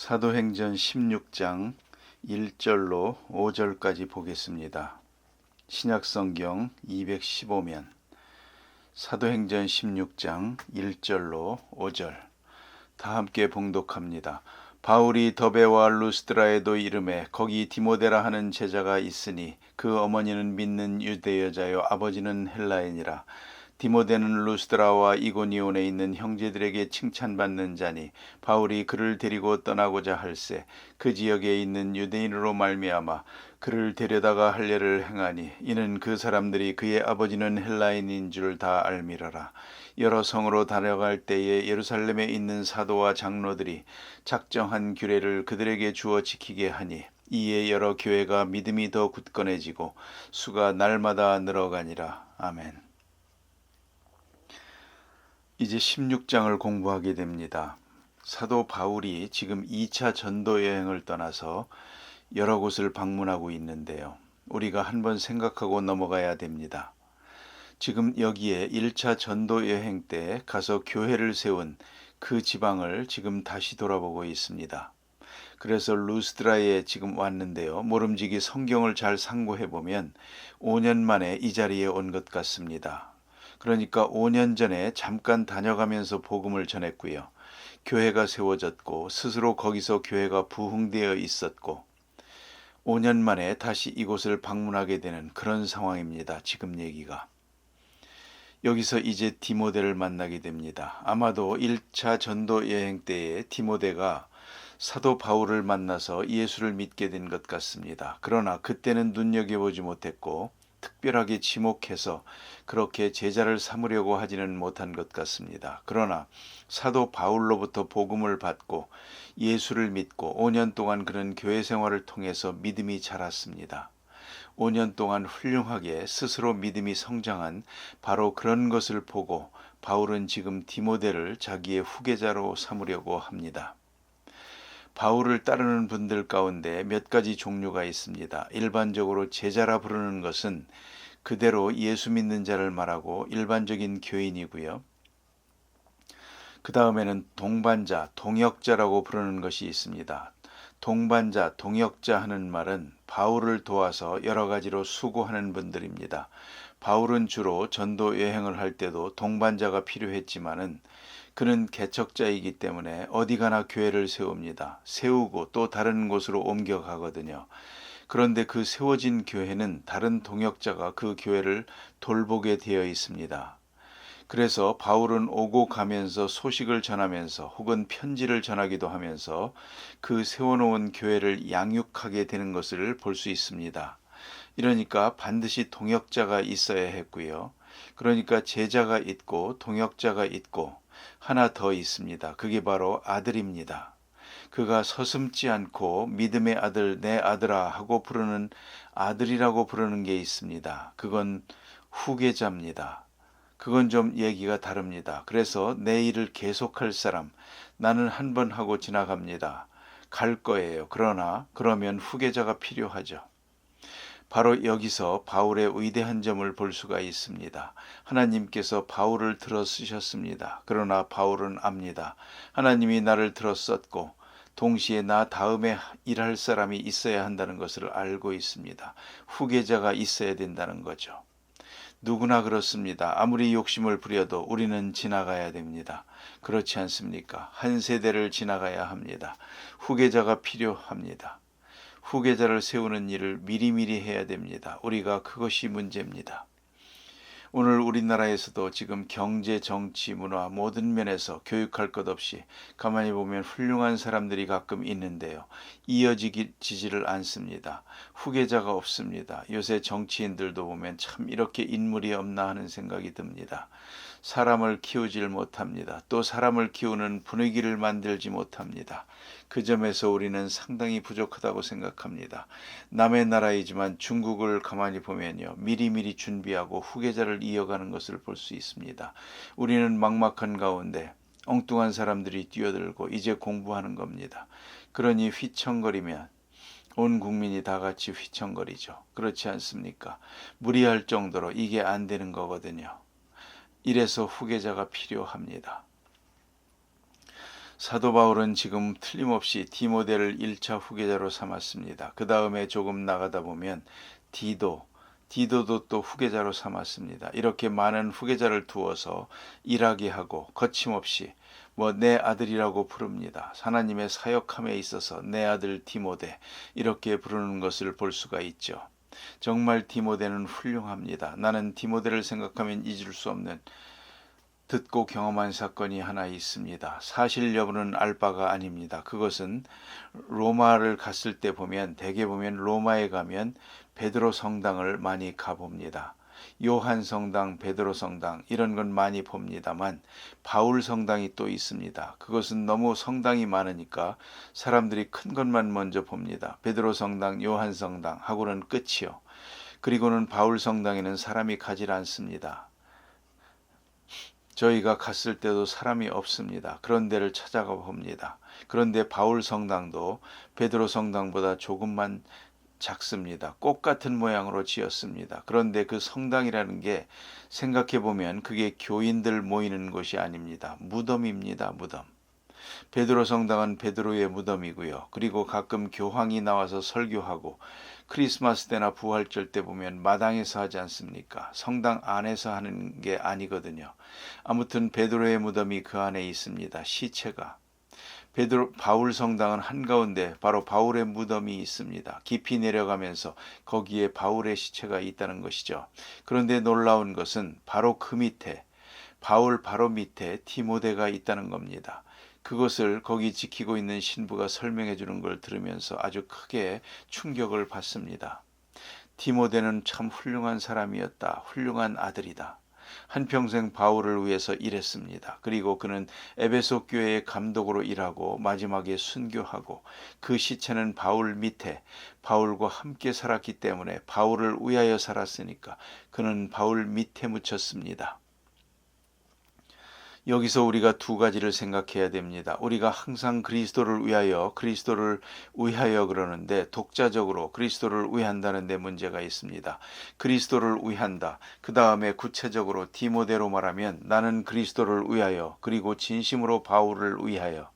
사도행전 16장 1절로 5절까지 보겠습니다. 신약성경 215면 사도행전 16장 1절로 5절 다 함께 봉독합니다. 바울이 더베와 루스드라에도 이르매 거기 디모데라 하는 제자가 있으니 그 어머니는 믿는 유대 여자요 아버지는 헬라인이라. 디모데는 루스드라와 이고니온에 있는 형제들에게 칭찬받는 자니 바울이 그를 데리고 떠나고자 할새 그 지역에 있는 유대인으로 말미암아 그를 데려다가 할례를 행하니 이는 그 사람들이 그의 아버지는 헬라인인 줄 다 알미러라. 여러 성으로 다녀갈 때에 예루살렘에 있는 사도와 장로들이 작정한 규례를 그들에게 주어 지키게 하니 이에 여러 교회가 믿음이 더 굳건해지고 수가 날마다 늘어가니라. 아멘. 이제 16장을 공부하게 됩니다. 사도 바울이 지금 2차 전도 여행을 떠나서 여러 곳을 방문하고 있는데요. 우리가 한번 생각하고 넘어가야 됩니다. 지금 여기에 1차 전도 여행 때 가서 교회를 세운 그 지방을 지금 다시 돌아보고 있습니다. 그래서 루스드라에 지금 왔는데요. 모름지기 성경을 잘 상고해 보면 5년 만에 이 자리에 온 것 같습니다. 그러니까 5년 전에 잠깐 다녀가면서 복음을 전했고요. 교회가 세워졌고 스스로 거기서 교회가 부흥되어 있었고 5년 만에 다시 이곳을 방문하게 되는 그런 상황입니다. 지금 얘기가. 여기서 이제 디모데를 만나게 됩니다. 아마도 1차 전도 여행 때에 디모데가 사도 바울을 만나서 예수를 믿게 된 것 같습니다. 그러나 그때는 눈여겨보지 못했고 특별하게 지목해서 그렇게 제자를 삼으려고 하지는 못한 것 같습니다. 그러나 사도 바울로부터 복음을 받고 예수를 믿고 5년 동안 그런 교회 생활을 통해서 믿음이 자랐습니다. 5년 동안 훌륭하게 스스로 믿음이 성장한 바로 그런 것을 보고 바울은 지금 디모데를 자기의 후계자로 삼으려고 합니다. 바울을 따르는 분들 가운데 몇 가지 종류가 있습니다. 일반적으로 제자라 부르는 것은 그대로 예수 믿는 자를 말하고 일반적인 교인이고요. 그 다음에는 동반자, 동역자라고 부르는 것이 있습니다. 동반자, 동역자 하는 말은 바울을 도와서 여러 가지로 수고하는 분들입니다. 바울은 주로 전도 여행을 할 때도 동반자가 필요했지만은 그는 개척자이기 때문에 어디 가나 교회를 세웁니다. 세우고 또 다른 곳으로 옮겨가거든요. 그런데 그 세워진 교회는 다른 동역자가 그 교회를 돌보게 되어 있습니다. 그래서 바울은 오고 가면서 소식을 전하면서 혹은 편지를 전하기도 하면서 그 세워놓은 교회를 양육하게 되는 것을 볼 수 있습니다. 이러니까 반드시 동역자가 있어야 했고요. 그러니까 제자가 있고 동역자가 있고 하나 더 있습니다. 그게 바로 아들입니다. 그가 서슴지 않고 믿음의 아들, 내 아들아 하고 부르는 아들이라고 부르는 게 있습니다. 그건 후계자입니다. 그건 좀 얘기가 다릅니다. 그래서 내 일을 계속할 사람, 나는 한 번 하고 지나갑니다. 갈 거예요. 그러면 후계자가 필요하죠. 바로 여기서 바울의 위대한 점을 볼 수가 있습니다. 하나님께서 바울을 들어 쓰셨습니다. 그러나 바울은 압니다. 하나님이 나를 들어 썼고 동시에 나 다음에 일할 사람이 있어야 한다는 것을 알고 있습니다. 후계자가 있어야 된다는 거죠. 누구나 그렇습니다. 아무리 욕심을 부려도 우리는 지나가야 됩니다. 그렇지 않습니까? 한 세대를 지나가야 합니다. 후계자가 필요합니다. 후계자를 세우는 일을 미리미리 해야 됩니다. 우리가 그것이 문제입니다. 오늘 우리나라에서도 지금 경제, 정치, 문화 모든 면에서 교육할 것 없이 가만히 보면 훌륭한 사람들이 가끔 있는데요. 이어지지를 않습니다. 후계자가 없습니다. 요새 정치인들도 보면 참 이렇게 인물이 없나 하는 생각이 듭니다. 사람을 키우질 못합니다. 또 사람을 키우는 분위기를 만들지 못합니다. 그 점에서 우리는 상당히 부족하다고 생각합니다. 남의 나라이지만 중국을 가만히 보면요. 미리미리 준비하고 후계자를 이어가는 것을 볼 수 있습니다. 우리는 막막한 가운데 엉뚱한 사람들이 뛰어들고 이제 공부하는 겁니다. 그러니 휘청거리면 온 국민이 다 같이 휘청거리죠. 그렇지 않습니까? 무리할 정도로 이게 안 되는 거거든요. 이래서 후계자가 필요합니다. 사도 바울은 지금 틀림없이 디모데를 1차 후계자로 삼았습니다. 그 다음에 조금 나가다 보면 디도도 또 후계자로 삼았습니다. 이렇게 많은 후계자를 두어서 일하게 하고 거침없이 내 아들이라고 부릅니다. 하나님의 사역함에 있어서 내 아들 디모데 이렇게 부르는 것을 볼 수가 있죠. 정말 디모데는 훌륭합니다. 나는 디모데를 생각하면 잊을 수 없는 듣고 경험한 사건이 하나 있습니다. 사실 여부는 알 바가 아닙니다. 그것은 로마를 갔을 때 보면 대개 보면 로마에 가면 베드로 성당을 많이 가봅니다. 요한 성당, 베드로 성당 이런 건 많이 봅니다만 바울 성당이 또 있습니다. 그것은 너무 성당이 많으니까 사람들이 큰 것만 먼저 봅니다. 베드로 성당, 요한 성당 하고는 끝이요. 그리고는 바울 성당에는 사람이 가지 않습니다. 저희가 갔을 때도 사람이 없습니다. 그런 데를 찾아가 봅니다. 그런데 바울 성당도 베드로 성당보다 조금만 작습니다. 꽃 같은 모양으로 지었습니다. 그런데 그 성당이라는 게 생각해 보면 그게 교인들 모이는 곳이 아닙니다. 무덤입니다. 무덤. 베드로 성당은 베드로의 무덤이고요. 그리고 가끔 교황이 나와서 설교하고 크리스마스 때나 부활절 때 보면 마당에서 하지 않습니까? 성당 안에서 하는 게 아니거든요. 아무튼 베드로의 무덤이 그 안에 있습니다. 시체가. 바울 성당은 한가운데 바로 바울의 무덤이 있습니다. 깊이 내려가면서 거기에 바울의 시체가 있다는 것이죠. 그런데 놀라운 것은 바로 그 밑에 바울 바로 밑에 디모데가 있다는 겁니다. 그것을 거기 지키고 있는 신부가 설명해 주는 걸 들으면서 아주 크게 충격을 받습니다. 디모데는 참 훌륭한 사람이었다. 훌륭한 아들이다. 한평생 바울을 위해서 일했습니다. 그리고 그는 에베소 교회의 감독으로 일하고 마지막에 순교하고 그 시체는 바울 밑에 바울과 함께 살았기 때문에 바울을 위하여 살았으니까 그는 바울 밑에 묻혔습니다. 여기서 우리가 두 가지를 생각해야 됩니다. 우리가 항상 그리스도를 위하여 그러는데 독자적으로 그리스도를 위한다는 데 문제가 있습니다. 그리스도를 위한다. 그 다음에 구체적으로 디모데로 말하면 나는 그리스도를 위하여 그리고 진심으로 바울을 위하여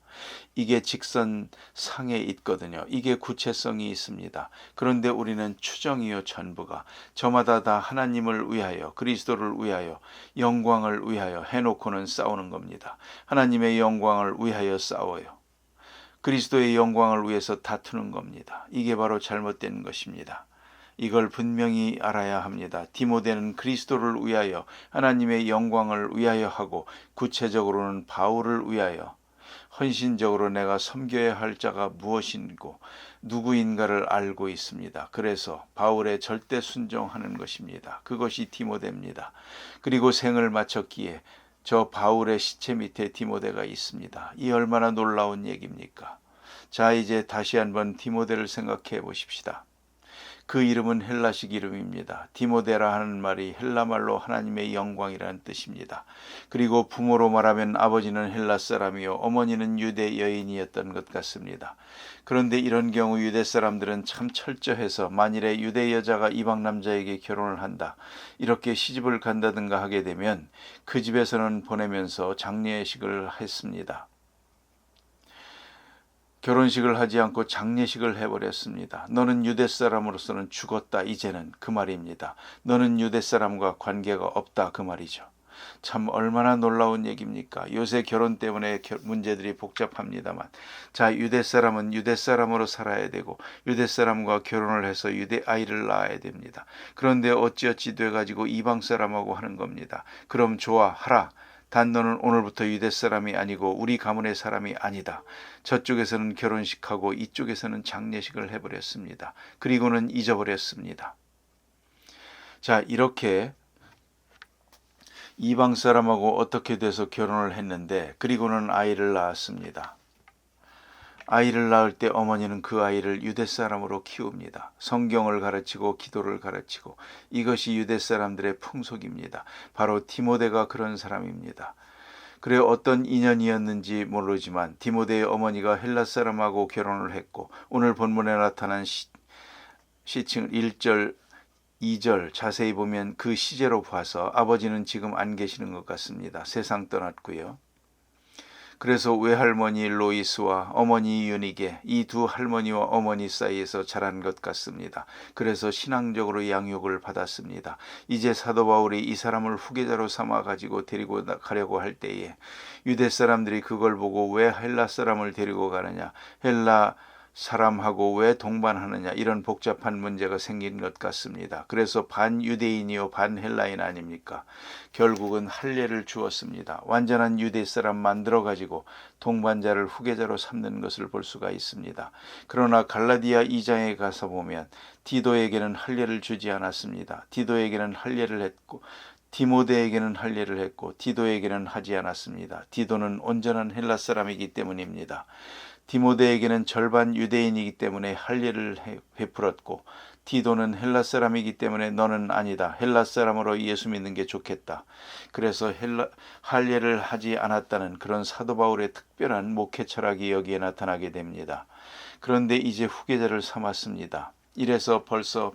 이게 직선상에 있거든요. 이게 구체성이 있습니다. 그런데 우리는 추정이요 전부가 저마다 다 하나님을 위하여 그리스도를 위하여 영광을 위하여 해놓고는 싸우는 겁니다. 하나님의 영광을 위하여 싸워요. 그리스도의 영광을 위해서 다투는 겁니다. 이게 바로 잘못된 것입니다. 이걸 분명히 알아야 합니다. 디모데는 그리스도를 위하여 하나님의 영광을 위하여 하고 구체적으로는 바울을 위하여 헌신적으로 내가 섬겨야 할 자가 무엇인고 누구인가를 알고 있습니다. 그래서 바울의 절대 순종하는 것입니다. 그것이 디모데입니다. 그리고 생을 마쳤기에 저 바울의 시체 밑에 디모데가 있습니다. 이 얼마나 놀라운 얘기입니까? 자, 이제 다시 한번 디모데를 생각해 보십시다. 그 이름은 헬라식 이름입니다. 디모데라 하는 말이 헬라말로 하나님의 영광이라는 뜻입니다. 그리고 부모로 말하면 아버지는 헬라 사람이요 어머니는 유대 여인이었던 것 같습니다. 그런데 이런 경우 유대 사람들은 참 철저해서 만일에 유대 여자가 이방 남자에게 결혼을 한다, 이렇게 시집을 간다든가 하게 되면 그 집에서는 보내면서 장례식을 했습니다. 결혼식을 하지 않고 장례식을 해버렸습니다. 너는 유대 사람으로서는 죽었다. 이제는 그 말입니다. 너는 유대 사람과 관계가 없다. 그 말이죠. 참 얼마나 놀라운 얘기입니까? 요새 결혼 때문에 문제들이 복잡합니다만, 자, 유대 사람은 유대 사람으로 살아야 되고 유대 사람과 결혼을 해서 유대 아이를 낳아야 됩니다. 그런데 어찌어찌 돼가지고 이방 사람하고 하는 겁니다. 그럼 좋아, 하라. 단 너는 오늘부터 유대 사람이 아니고 우리 가문의 사람이 아니다. 저쪽에서는 결혼식하고 이쪽에서는 장례식을 해버렸습니다. 그리고는 잊어버렸습니다. 자, 이렇게 이방 사람하고 어떻게 돼서 결혼을 했는데 그리고는 아이를 낳았습니다. 아이를 낳을 때 어머니는 그 아이를 유대 사람으로 키웁니다. 성경을 가르치고 기도를 가르치고 이것이 유대 사람들의 풍속입니다. 바로 디모데가 그런 사람입니다. 그래 어떤 인연이었는지 모르지만 디모데의 어머니가 헬라 사람하고 결혼을 했고 오늘 본문에 나타난 시칭 1절 2절 자세히 보면 그 시제로 봐서 아버지는 지금 안 계시는 것 같습니다. 세상 떠났고요. 그래서 외할머니 로이스와 어머니 유닉에 이 두 할머니와 어머니 사이에서 자란 것 같습니다. 그래서 신앙적으로 양육을 받았습니다. 이제 사도 바울이 이 사람을 후계자로 삼아 가지고 데리고 가려고 할 때에 유대 사람들이 그걸 보고 왜 헬라 사람을 데리고 가느냐, 헬라 사람하고 왜 동반하느냐, 이런 복잡한 문제가 생긴 것 같습니다. 그래서 반유대인이요 반헬라인 아닙니까? 결국은 할례를 주었습니다. 완전한 유대 사람 만들어 가지고 동반자를 후계자로 삼는 것을 볼 수가 있습니다. 그러나 갈라디아 2장에 가서 보면 디도에게는 할례를 주지 않았습니다. 디도에게는 할례를 했고 디모데에게는 할례를 했고 디도에게는 하지 않았습니다. 디도는 온전한 헬라 사람이기 때문입니다. 디모데에게는 절반 유대인이기 때문에 할례를 베풀었고 디도는 헬라 사람이기 때문에 너는 아니다, 헬라 사람으로 예수 믿는 게 좋겠다. 그래서 할례를 하지 않았다는 그런 사도 바울의 특별한 목회 철학이 여기에 나타나게 됩니다. 그런데 이제 후계자를 삼았습니다. 이래서 벌써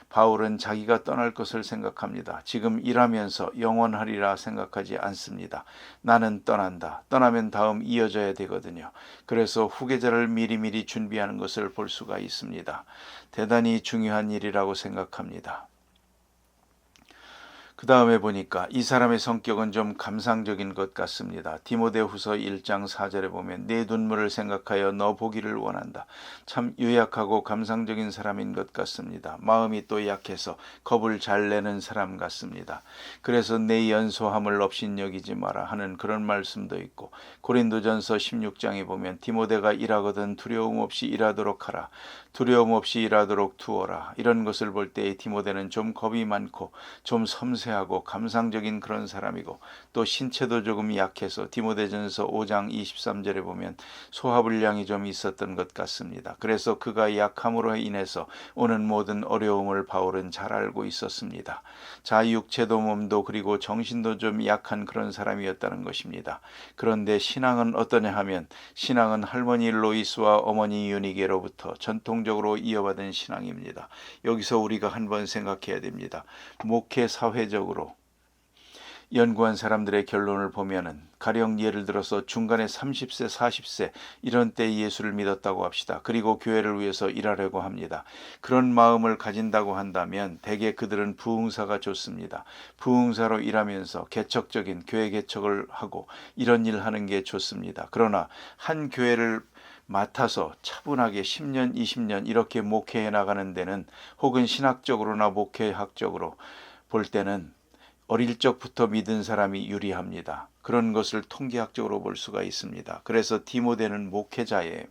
바울은 자기가 떠날 것을 생각합니다. 지금 일하면서 영원하리라 생각하지 않습니다. 나는 떠난다. 떠나면 다음 이어져야 되거든요. 그래서 후계자를 미리미리 준비하는 것을 볼 수가 있습니다. 대단히 중요한 일이라고 생각합니다. 그 다음에 보니까 이 사람의 성격은 좀 감상적인 것 같습니다. 디모데후서 1장 4절에 보면 내 눈물을 생각하여 너 보기를 원한다. 참 유약하고 감상적인 사람인 것 같습니다. 마음이 또 약해서 겁을 잘 내는 사람 같습니다. 그래서 내 연소함을 업신여기지 마라 하는 그런 말씀도 있고, 고린도전서 16장에 보면 디모데가 일하거든 두려움 없이 일하도록 하라. 두려움 없이 일하도록 두어라. 이런 것을 볼 때에 디모데는 좀 겁이 많고 좀 섬세하고 감상적인 그런 사람이고, 또 신체도 조금 약해서 디모데전서 5장 23절에 보면 소화불량이 좀 있었던 것 같습니다. 그래서 그가 약함으로 인해서 오는 모든 어려움을 바울은 잘 알고 있었습니다. 육체도 몸도 그리고 정신도 좀 약한 그런 사람이었다는 것입니다. 그런데 신앙은 어떠냐 하면 신앙은 할머니 로이스와 어머니 유니게로부터 전통적으로 이어받은 신앙입니다. 여기서 우리가 한번 생각해야 됩니다. 목회 사회적으로 연구한 사람들의 결론을 보면은, 가령 예를 들어서 중간에 30세, 40세 이런 때 예수를 믿었다고 합시다. 그리고 교회를 위해서 일하려고 합니다. 그런 마음을 가진다고 한다면 대개 그들은 부흥사가 좋습니다. 부흥사로 일하면서 개척적인 교회 개척을 하고 이런 일 하는 게 좋습니다. 그러나 한 교회를 맡아서 차분하게 10년, 20년 이렇게 목회해 나가는 데는, 혹은 신학적으로나 목회학적으로 볼 때는 어릴 적부터 믿은 사람이 유리합니다. 그런 것을 통계학적으로 볼 수가 있습니다. 그래서 디모데는 목회자에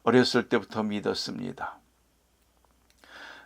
어렸을 때부터 믿었습니다.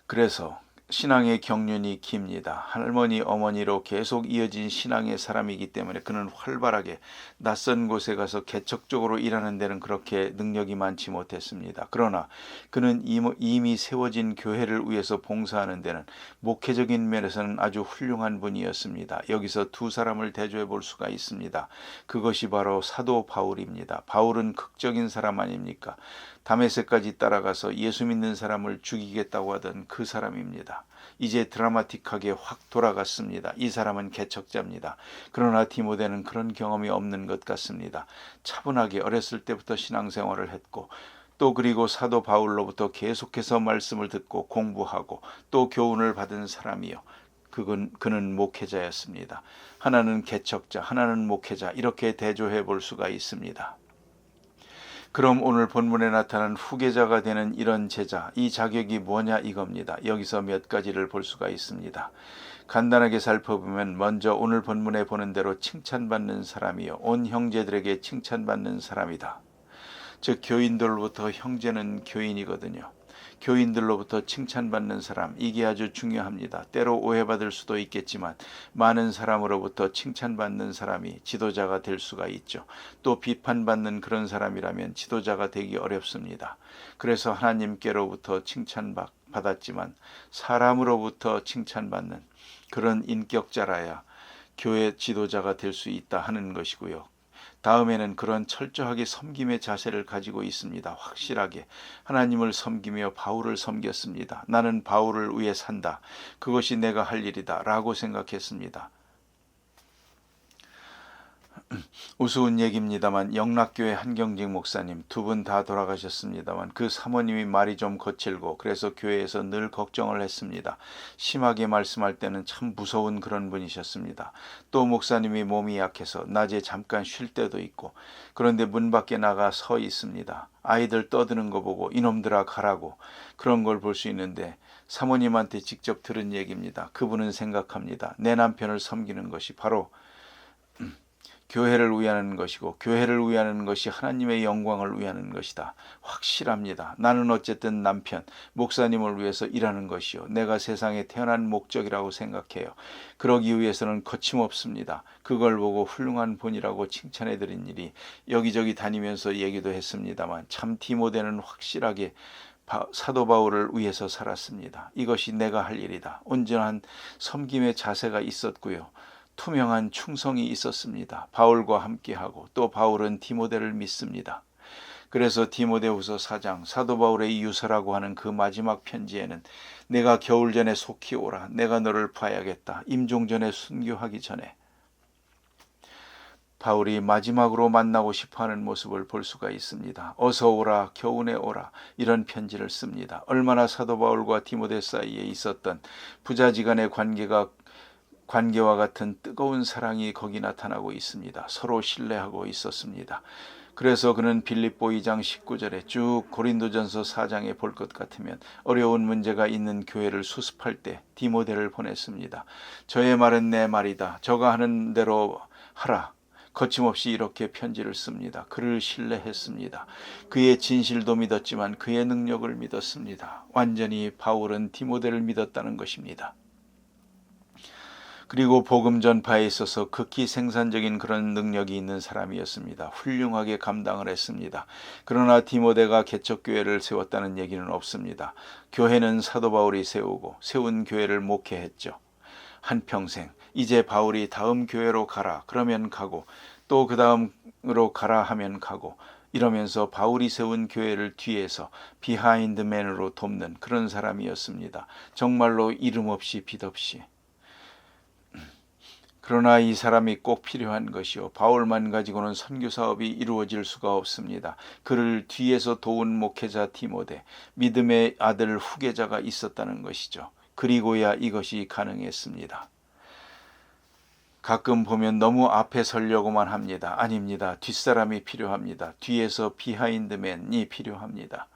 그래서 신앙의 경륜이 깁니다. 할머니 어머니로 계속 이어진 신앙의 사람이기 때문에 그는 활발하게 낯선 곳에 가서 개척적으로 일하는 데는 그렇게 능력이 많지 못했습니다. 그러나 그는 이미 세워진 교회를 위해서 봉사하는 데는 목회적인 면에서는 아주 훌륭한 분이었습니다. 여기서 두 사람을 대조해 볼 수가 있습니다. 그것이 바로 사도 바울입니다. 바울은 극적인 사람 아닙니까? 다메섹까지 따라가서 예수 믿는 사람을 죽이겠다고 하던 그 사람입니다. 이제 드라마틱하게 확 돌아갔습니다. 이 사람은 개척자입니다. 그러나 디모데는 그런 경험이 없는 것 같습니다. 차분하게 어렸을 때부터 신앙생활을 했고, 또 그리고 사도 바울로부터 계속해서 말씀을 듣고 공부하고 또 교훈을 받은 사람이요. 그는 목회자였습니다. 하나는 개척자, 하나는 목회자, 이렇게 대조해 볼 수가 있습니다. 그럼 오늘 본문에 나타난 후계자가 되는 이런 제자, 이 자격이 뭐냐 이겁니다. 여기서 몇 가지를 볼 수가 있습니다. 간단하게 살펴보면, 먼저 오늘 본문에 보는 대로 칭찬받는 사람이요, 온 형제들에게 칭찬받는 사람이다. 즉 교인들로부터, 형제는 교인이거든요. 교인들로부터 칭찬받는 사람, 이게 아주 중요합니다. 때로 오해받을 수도 있겠지만 많은 사람으로부터 칭찬받는 사람이 지도자가 될 수가 있죠. 또 비판받는 그런 사람이라면 지도자가 되기 어렵습니다. 그래서 하나님께로부터 칭찬받았지만 사람으로부터 칭찬받는 그런 인격자라야 교회 지도자가 될 수 있다 하는 것이고요. 다음에는 그런 철저하게 섬김의 자세를 가지고 있습니다. 확실하게 하나님을 섬기며 바울을 섬겼습니다. 나는 바울을 위해 산다. 그것이 내가 할 일이다 라고 생각했습니다. 우스운 얘기입니다만 영락교회 한경직 목사님 두 분 다 돌아가셨습니다만 그 사모님이 말이 좀 거칠고 그래서 교회에서 늘 걱정을 했습니다. 심하게 말씀할 때는 참 무서운 그런 분이셨습니다. 또 목사님이 몸이 약해서 낮에 잠깐 쉴 때도 있고 그런데 문 밖에 나가 서 있습니다. 아이들 떠드는 거 보고 이놈들아 가라고 그런 걸 볼 수 있는데 사모님한테 직접 들은 얘기입니다. 그분은 생각합니다. 내 남편을 섬기는 것이 바로 교회를 위하는 것이고 교회를 위하는 것이 하나님의 영광을 위하는 것이다. 확실합니다. 나는 어쨌든 남편, 목사님을 위해서 일하는 것이요. 내가 세상에 태어난 목적이라고 생각해요. 그러기 위해서는 거침없습니다. 그걸 보고 훌륭한 분이라고 칭찬해드린 일이 여기저기 다니면서 얘기도 했습니다만 참 디모데는 확실하게 사도 바울을 위해서 살았습니다. 이것이 내가 할 일이다. 온전한 섬김의 자세가 있었고요. 투명한 충성이 있었습니다. 바울과 함께하고 또 바울은 디모데를 믿습니다. 그래서 디모데후서 4장 사도 바울의 유서라고 하는 그 마지막 편지에는 내가 겨울 전에 속히 오라. 내가 너를 봐야겠다. 임종 전에 순교하기 전에 바울이 마지막으로 만나고 싶어하는 모습을 볼 수가 있습니다. 어서 오라, 겨우내 오라 이런 편지를 씁니다. 얼마나 사도 바울과 디모데 사이에 있었던 부자지간의 관계와 같은 뜨거운 사랑이 거기 나타나고 있습니다. 서로 신뢰하고 있었습니다. 그래서 그는 빌립보 2장 19절에 쭉 고린도전서 4장에 볼 것 같으면 어려운 문제가 있는 교회를 수습할 때 디모데를 보냈습니다. 저의 말은 내 말이다. 저가 하는 대로 하라. 거침없이 이렇게 편지를 씁니다. 그를 신뢰했습니다. 그의 진실도 믿었지만 그의 능력을 믿었습니다. 완전히 바울은 디모데를 믿었다는 것입니다. 그리고 복음 전파에 있어서 극히 생산적인 그런 능력이 있는 사람이었습니다. 훌륭하게 감당을 했습니다. 그러나 디모데가 개척교회를 세웠다는 얘기는 없습니다. 교회는 사도 바울이 세운 교회를 목회했죠. 한평생 이제 바울이 다음 교회로 가라 그러면 가고 또 그 다음으로 가라 하면 가고 이러면서 바울이 세운 교회를 뒤에서 비하인드맨으로 돕는 그런 사람이었습니다. 정말로 이름 없이 빛 없이. 그러나 이 사람이 꼭 필요한 것이요. 바울만 가지고는 선교 사업이 이루어질 수가 없습니다. 그를 뒤에서 도운 목회자 디모데, 믿음의 아들 후계자가 있었다는 것이죠. 그리고야 이것이 가능했습니다. 가끔 보면 너무 앞에 서려고만 합니다. 아닙니다. 뒷사람이 필요합니다. 뒤에서 비하인드맨이 필요합니다.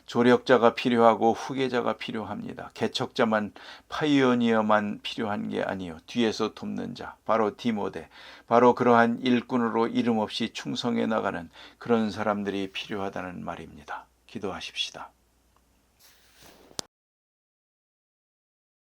조력자가 필요하고 후계자가 필요합니다. 개척자만 파이오니어만 필요한 게 아니요. 뒤에서 돕는 자, 바로 디모데, 바로 그러한 일꾼으로 이름 없이 충성해 나가는 그런 사람들이 필요하다는 말입니다. 기도하십시다.